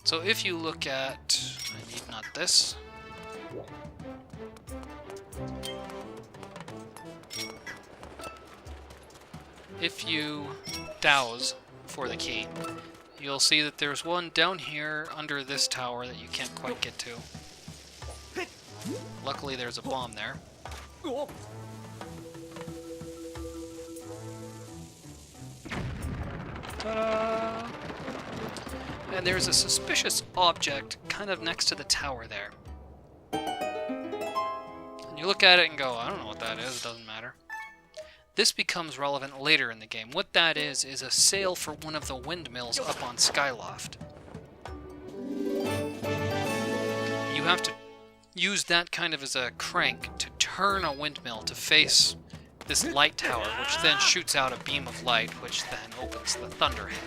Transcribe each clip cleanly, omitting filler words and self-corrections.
So if you look at... I need not this. If you douse for the key, you'll see that there's one down here under this tower that you can't quite get to. Luckily there's a bomb there. Ta-da! And there's a suspicious object kind of next to the tower there. And you look at it and go, I don't know what that is, it doesn't matter. This becomes relevant later in the game. What that is a sail for one of the windmills up on Skyloft. You have to use that kind of as a crank to turn a windmill to face this light tower, which then shoots out a beam of light, which then opens the Thunderhead.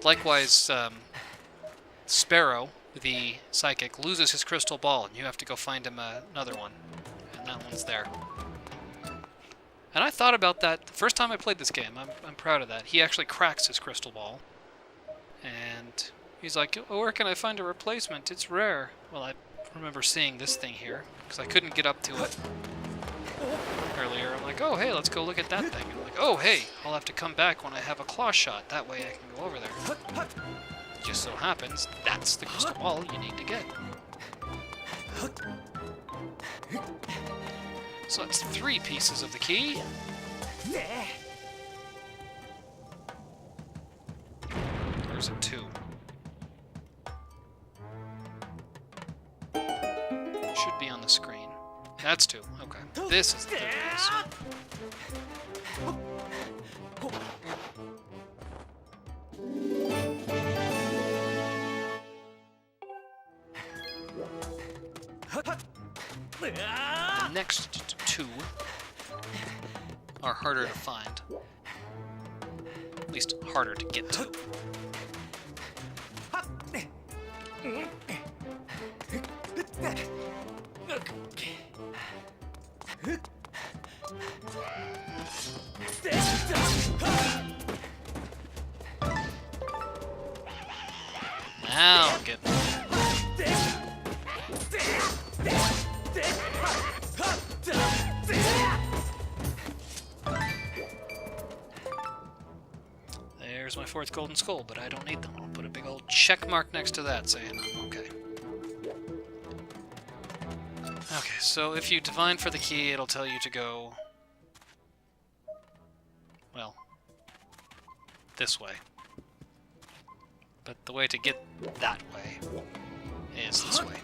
Likewise, Sparrow, the psychic, loses his crystal ball, and you have to go find him another one. And that one's there. And I thought about that the first time I played this game. I'm proud of that. He actually cracks his crystal ball. And he's like, oh, where can I find a replacement? It's rare. Well, I remember seeing this thing here, because I couldn't get up to it earlier. I'm like, oh, hey, let's go look at that thing. And I'm like, oh, hey, I'll have to come back when I have a claw shot. That way I can go over there. Just so happens, that's the crystal ball you need to get. So that's 3 pieces of the key. There's a 2. Should be on the screen. That's 2. Okay. This is the 3rd piece. The next 2 are harder to find. At least harder to get to. Now I'm getting There's my 4th golden skull, but I don't need them. I'll put a big old check mark next to that saying I'm okay. Okay, so if you divine for the key, it'll tell you to go... well, this way. But the way to get that way is this way.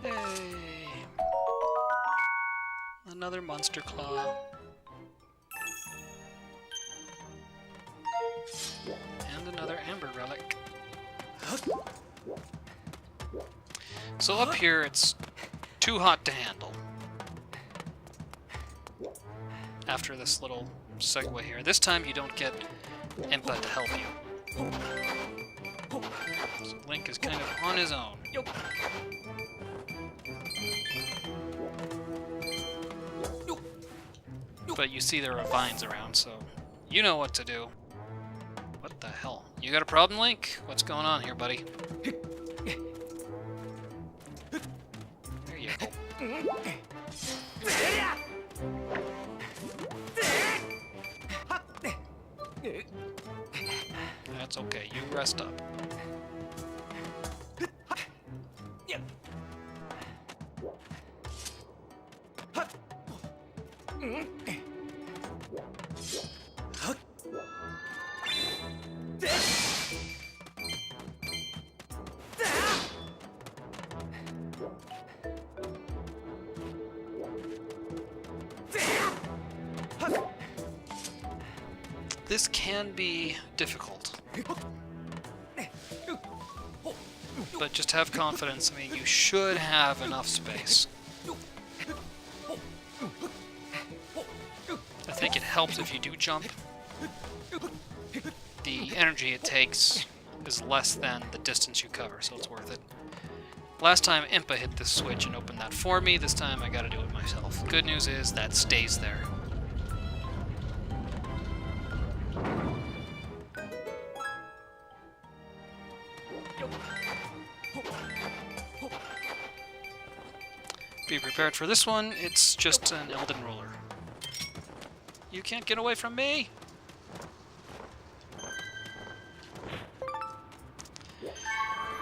Hey! Another monster claw. And another amber relic. So up here it's too hot to handle. After this little segue here. This time you don't get Impa to help you. So Link is kind of on his own. But you see there are vines around, so you know what to do. What the hell? You got a problem, Link? What's going on here, buddy? There you go. That's okay, you rest up. This can be difficult, but just have confidence. I mean, you should have enough space. I think it helps if you do jump the energy it takes is less than the distance you cover, so it's worth it. Last time Impa hit this switch and opened that for me, this time I gotta do it myself. Good news is that stays there. Be prepared for this one, it's just an Elden Ruler. You can't get away from me!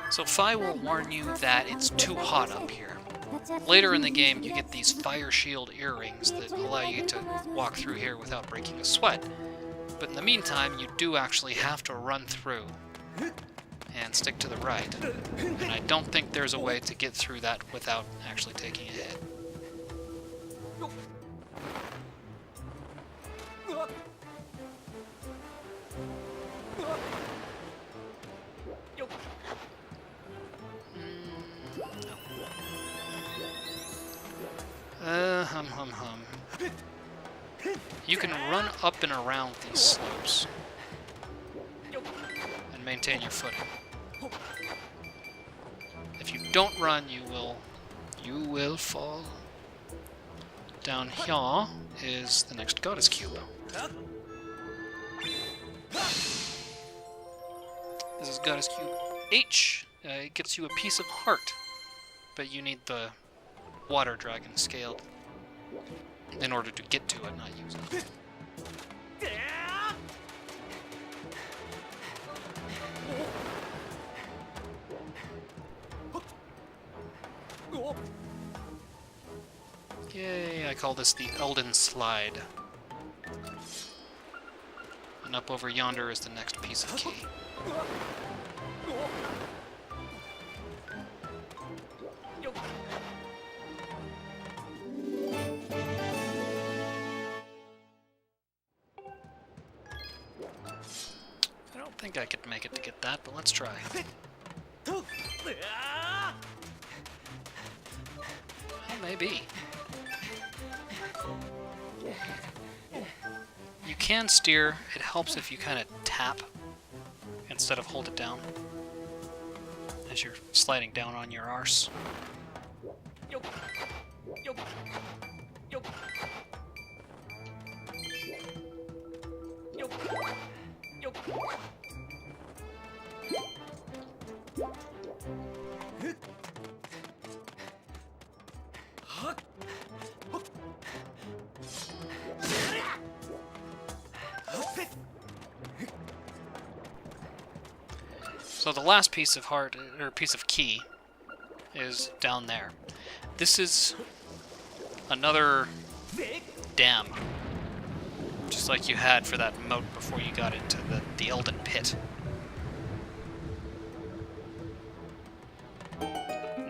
So Fi will warn you that it's too hot up here. Later in the game, you get these fire shield earrings that allow you to walk through here without breaking a sweat. But in the meantime, you do actually have to run through and stick to the right. And I don't think there's a way to get through that without actually taking a hit. Hum. You can run up and around these slopes and maintain your footing. If you don't run, you will fall. Down here is the next goddess cube. This is goddess cube H. It gets you a piece of heart, but you need the water dragon scaled in order to get to it, not use it. Yay, I call this the Elden Slide. And up over yonder is the next piece of key. I don't think I could make it to get that, but let's try. Well, maybe. You can steer. It helps if you kind of tap instead of hold it down as you're sliding down on your arse. So the last piece of heart, or piece of key, is down there. This is another dam, just like you had for that moat before you got into the Elden Pit.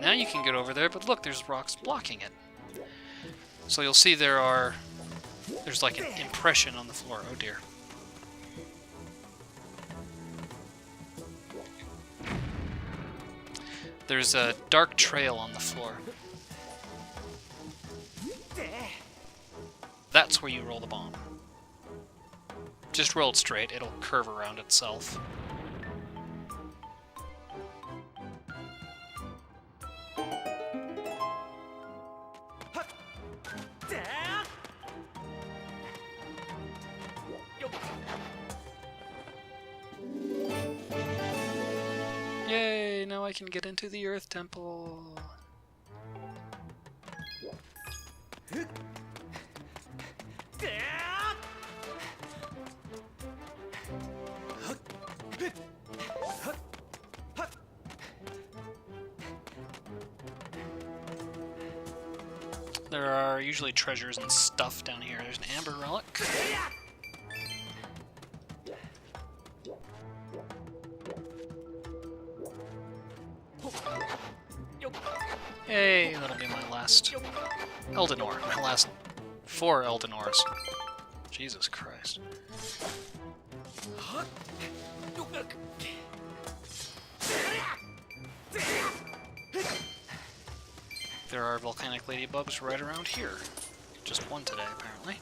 Now you can get over there, but look, there's rocks blocking it. So you'll see there's like an impression on the floor. Oh dear. There's a dark trail on the floor. That's where you roll the bomb. Just roll it straight, it'll curve around itself. Yay, now I can get into the Earth Temple. There are usually treasures and stuff down here. There's an amber relic. Yay, that'll be my last Elden Ore. My last 4 Elden Ores. Jesus Christ. There are volcanic ladybugs right around here. Just one today, apparently.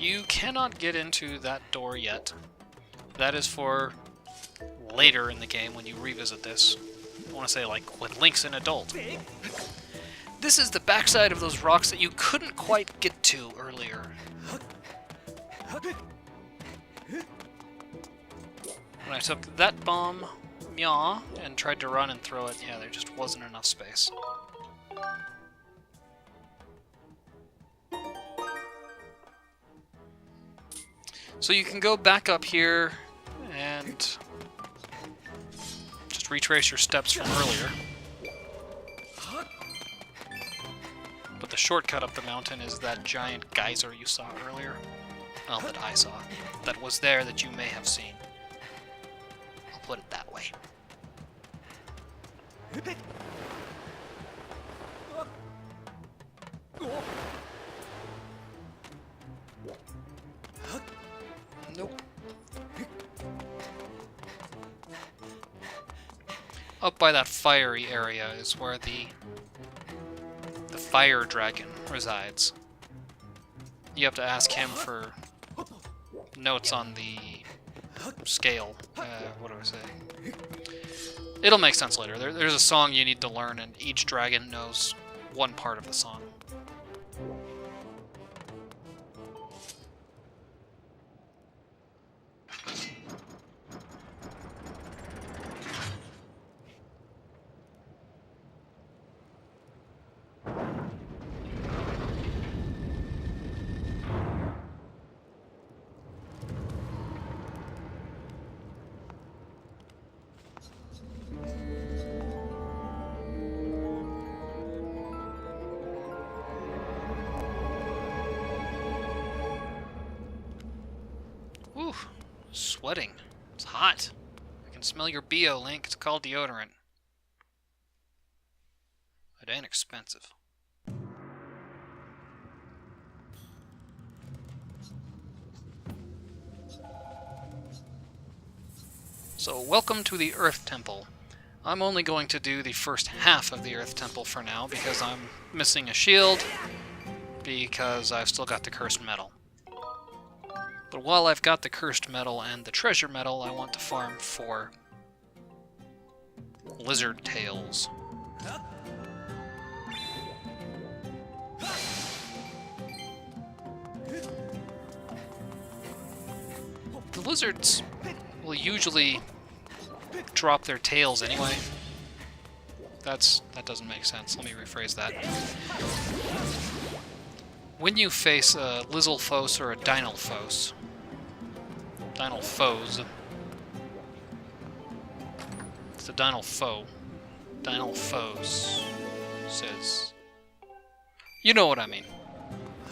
You cannot get into that door yet. That is for later in the game when you revisit this. I want to say, like, when Link's an adult. This is the backside of those rocks that you couldn't quite get to earlier. When I took that bomb, meow, and tried to run and throw it, yeah, there just wasn't enough space. So you can go back up here and just retrace your steps from earlier. But the shortcut up the mountain is that giant geyser you saw earlier. Well, that I saw. That was there that you may have seen. I'll put it that way. Nope. Up by that fiery area is where the fire dragon resides. You have to ask him for notes on the scale. What do I say? It'll make sense later. There's a song you need to learn, and each dragon knows one part of the song. Ooh, sweating. It's hot. I can smell your BO, Link. It's called deodorant. It ain't expensive. So, welcome to the Earth Temple. I'm only going to do the first half of the Earth Temple for now because I'm missing a shield, because I've still got the cursed metal. But while I've got the cursed metal and the treasure metal, I want to farm for lizard tails. The lizards will usually drop their tails anyway. That doesn't make sense. Let me rephrase that. When you face a Lizalfos or a Dynalfos, it's a Dynalfo. Dynalfos says, you know what I mean.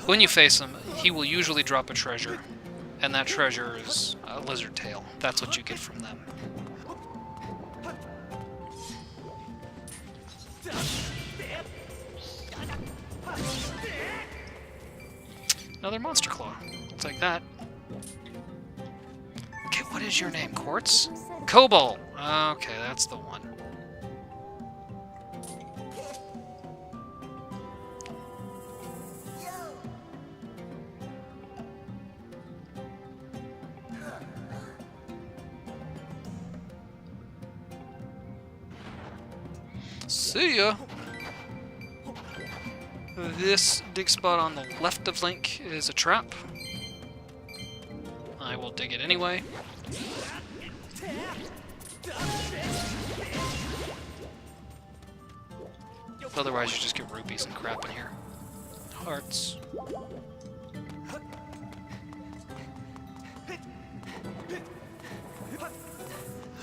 When you face him, he will usually drop a treasure, and that treasure is a lizard tail. That's what you get from them. Another monster claw. It's like that. Okay, what is your name? Quartz? Cobalt! Okay, that's the one. See ya! This dig spot on the left of Link is a trap. I will dig it anyway. Otherwise you just get rupees and crap in here. Hearts.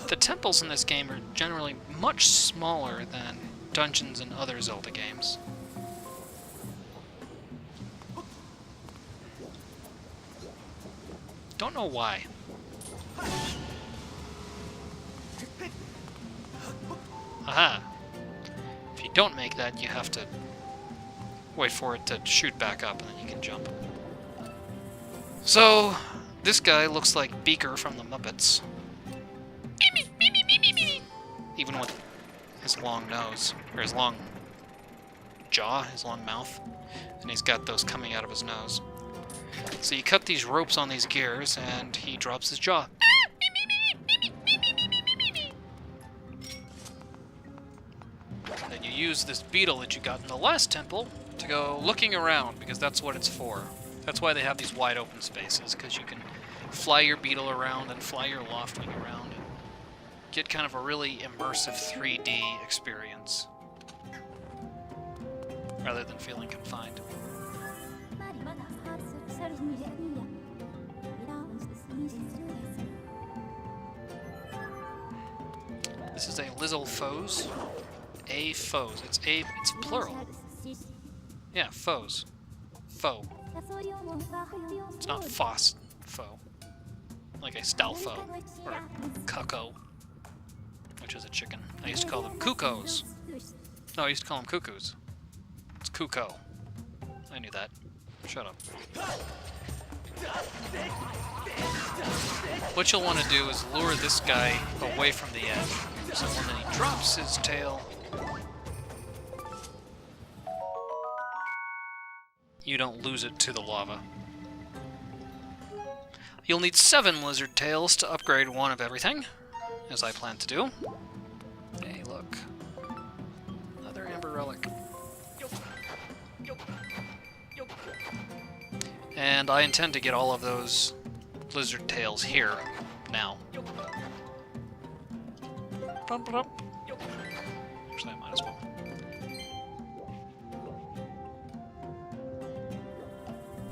The temples in this game are generally much smaller than dungeons in other Zelda games. Don't know why. Aha! If you don't make that, you have to wait for it to shoot back up, and then you can jump. So, this guy looks like Beaker from the Muppets. Even with his long nose, or his long jaw, his long mouth, and he's got those coming out of his nose. So you cut these ropes on these gears, and he drops his jaw. Then you use this beetle that you got in the last temple to go looking around, because that's what it's for. That's why they have these wide open spaces, because you can fly your beetle around and fly your loftwing around. Get kind of a really immersive 3D experience, rather than feeling confined. This is a Lizzle foes. A foes. It's plural. Yeah, foes. Foe. It's not foss foe. Like a stalfo or a cuckoo, which is a chicken. I used to call them cuckoos. No, I used to call them cuckoos. It's cuckoo. I knew that. Shut up. What you'll want to do is lure this guy away from the edge. So when he drops his tail, you don't lose it to the lava. You'll need 7 lizard tails to upgrade one of everything, as I plan to do. Hey, look. Another amber relic. And I intend to get all of those lizard tails here now. Actually, I might as well.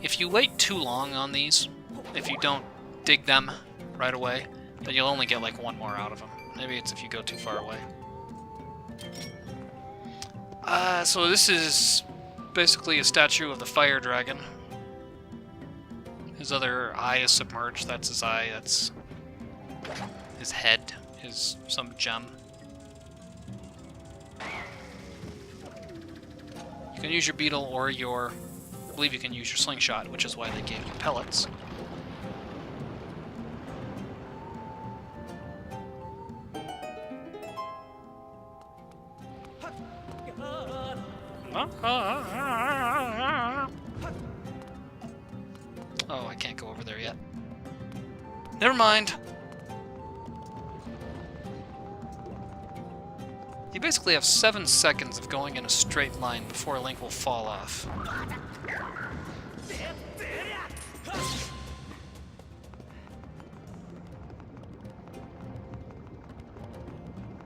If you wait too long on these, if you don't dig them right away, then you'll only get like 1 more out of them. Maybe it's if you go too far away. So this is basically a statue of the fire dragon. His other eye is submerged. That's his eye. That's his head. Is some gem. You can use your beetle or your... I believe you can use your slingshot, which is why they gave you pellets. Oh, I can't go over there yet. Never mind. You basically have 7 seconds of going in a straight line before Link will fall off.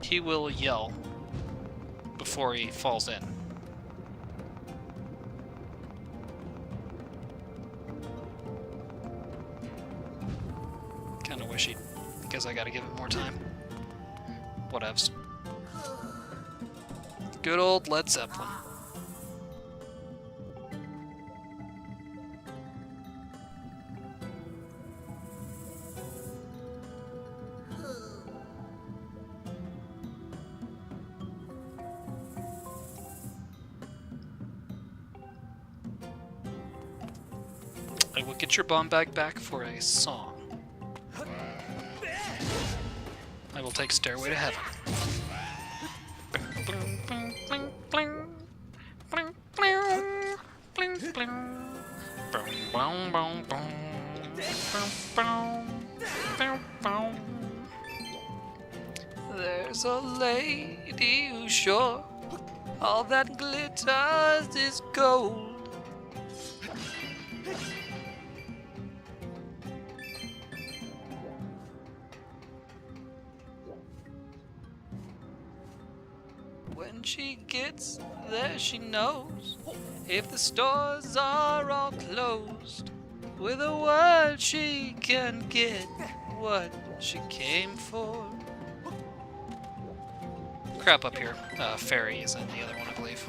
He will yell before he falls in. Kinda wish he'd... Guess I gotta give it more time. Whatevs. Good old Led Zeppelin. I will get your bomb bag back for a song. I will take Stairway to Heaven. There's a lady who's sure all that glitters is gold. When she gets there, she knows if the stores are all closed. With a word, she can get what she came for. Crap up here. Fairy is in the other one, I believe.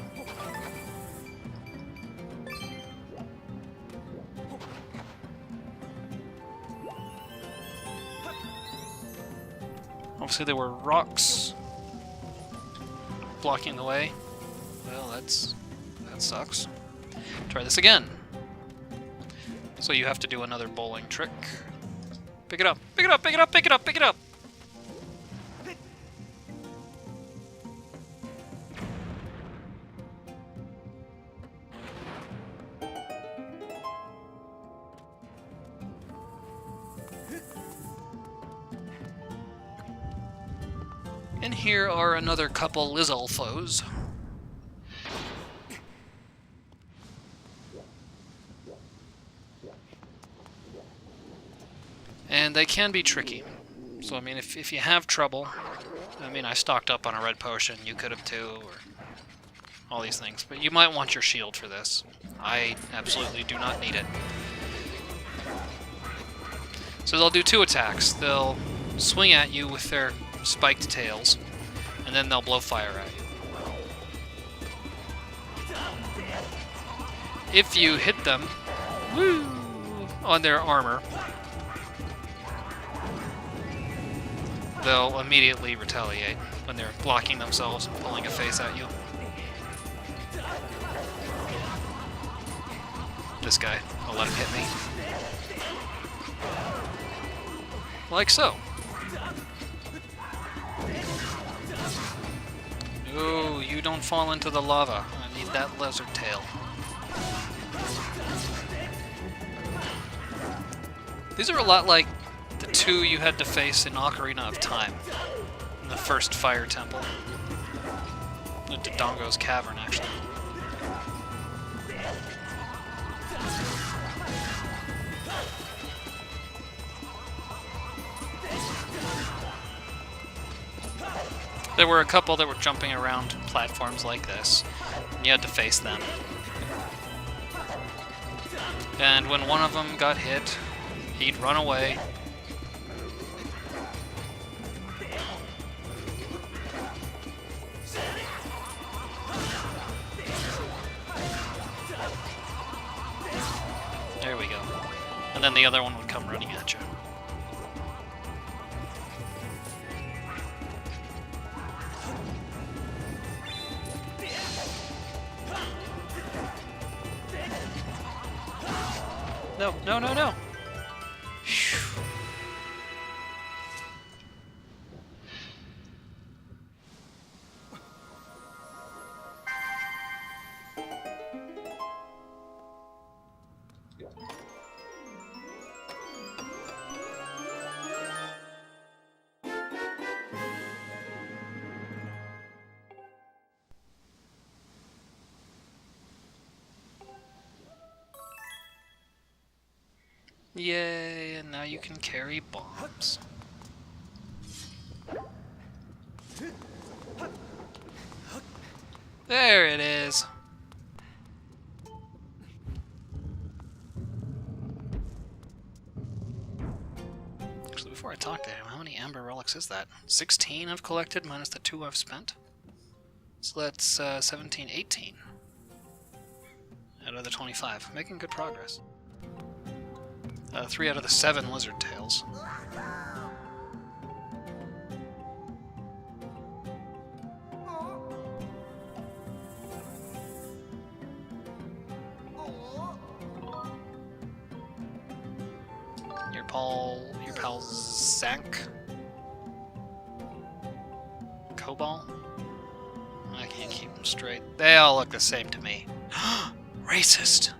Obviously, there were rocks blocking the way. Well, that sucks. Try this again. So you have to do another bowling trick. Pick it up, pick it up, pick it up, pick it up, pick it up! And here are another couple Lizalfos. And they can be tricky. So, I mean, if you have trouble, I mean, I stocked up on a red potion, you could have too, or all these things. But you might want your shield for this. I absolutely do not need it. So they'll do two attacks. They'll swing at you with their spiked tails, and then they'll blow fire at you. If you hit them, woo, on their armor, they'll immediately retaliate when they're blocking themselves and pulling a face at you. This guy, I'll let him hit me. Like so. No, you don't fall into the lava. I need that lizard tail. These are a lot like the two you had to face in Ocarina of Time, in the first Fire Temple. The Dodongo's Cavern, actually. There were a couple that were jumping around platforms like this, and you had to face them. And when one of them got hit, he'd run away. There we go. And then the other one would come running at you. No, no, no, no! Phew. Yay, and now you can carry bombs. There it is. Actually, before I talk to him, how many Amber Relics is that? 16 I've collected, minus the 2 I've spent. So that's 17, 18. Out of the 25. Making good progress. 3 out of the 7 lizard tails. Your pal Zank? Cobalt? I can't keep them straight. They all look the same to me. Racist!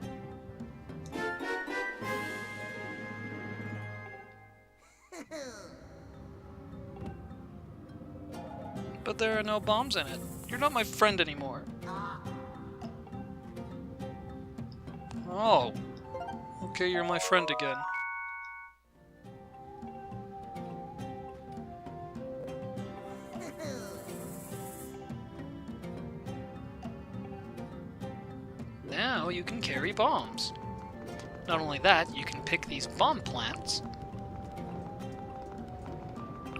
But there are no bombs in it. You're not my friend anymore. Oh. Okay, you're my friend again. Now you can carry bombs. Not only that, you can pick these bomb plants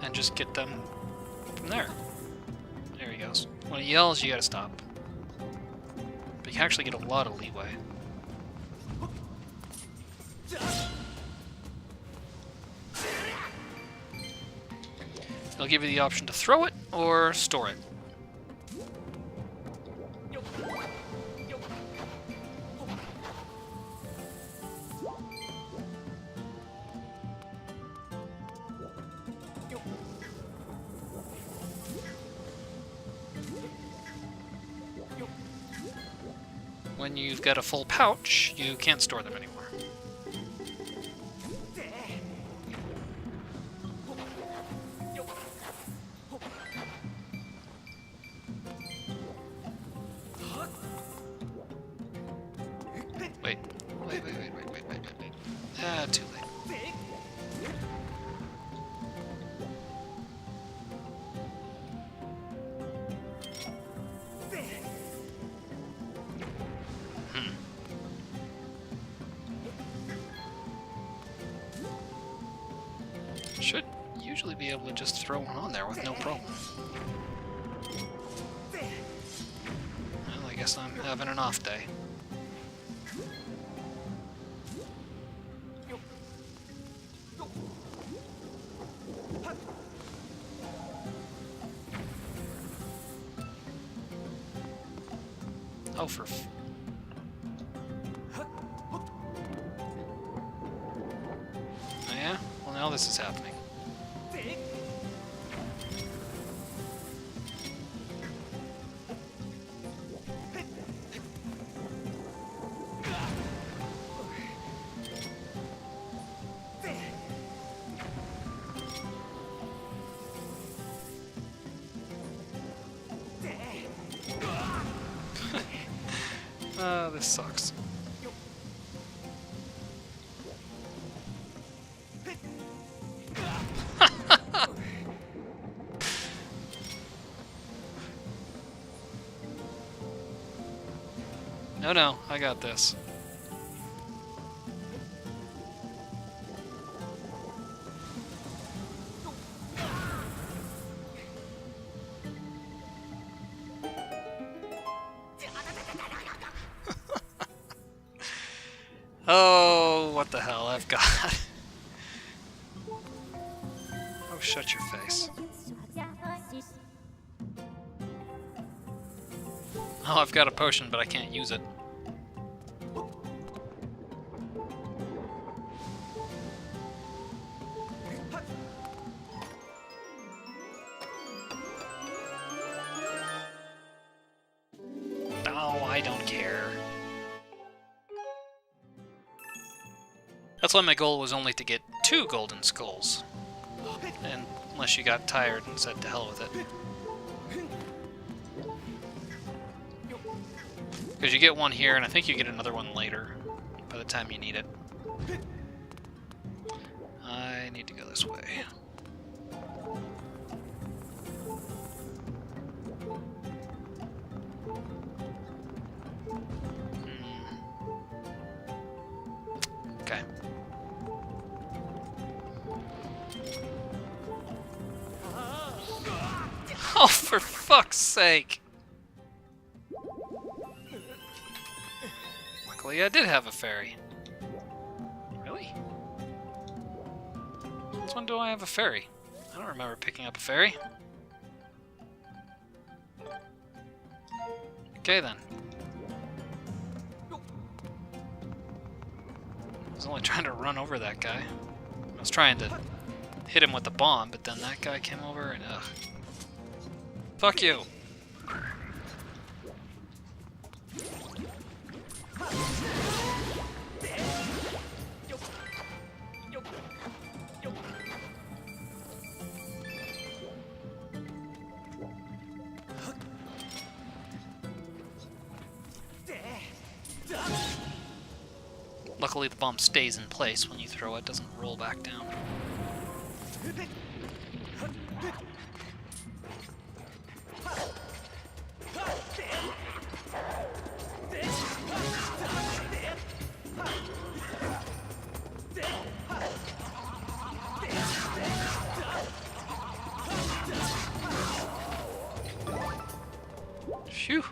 and just get them from there. There he goes. When he yells, you gotta stop. But you can actually get a lot of leeway. They'll give you the option to throw it or store it. When you've got a full pouch, you can't store them anymore. Ah, too late. Should usually be able to just throw one on there with no problem. Well, I guess I'm having an off day. Oh, for oh, yeah? Well, now this is happening. This sucks. No, I got this. Oh, what the hell I've got. Oh, shut your face. Oh, I've got a potion, but I can't use it. Oh, I don't care. That's why my goal was only to get 2 golden skulls. And unless you got tired and said to hell with it. Because you get one here, and I think you get another one later, by the time you need it. I need to go this way. Okay. Oh, for fuck's sake! Luckily, I did have a fairy. Really? Since when do I have a fairy? I don't remember picking up a fairy. Okay, then. I was only trying to run over that guy. I was trying to hit him with the bomb, but then that guy came over and ugh. Fuck you! Luckily the bomb stays in place when you throw it, doesn't roll back down. Phew.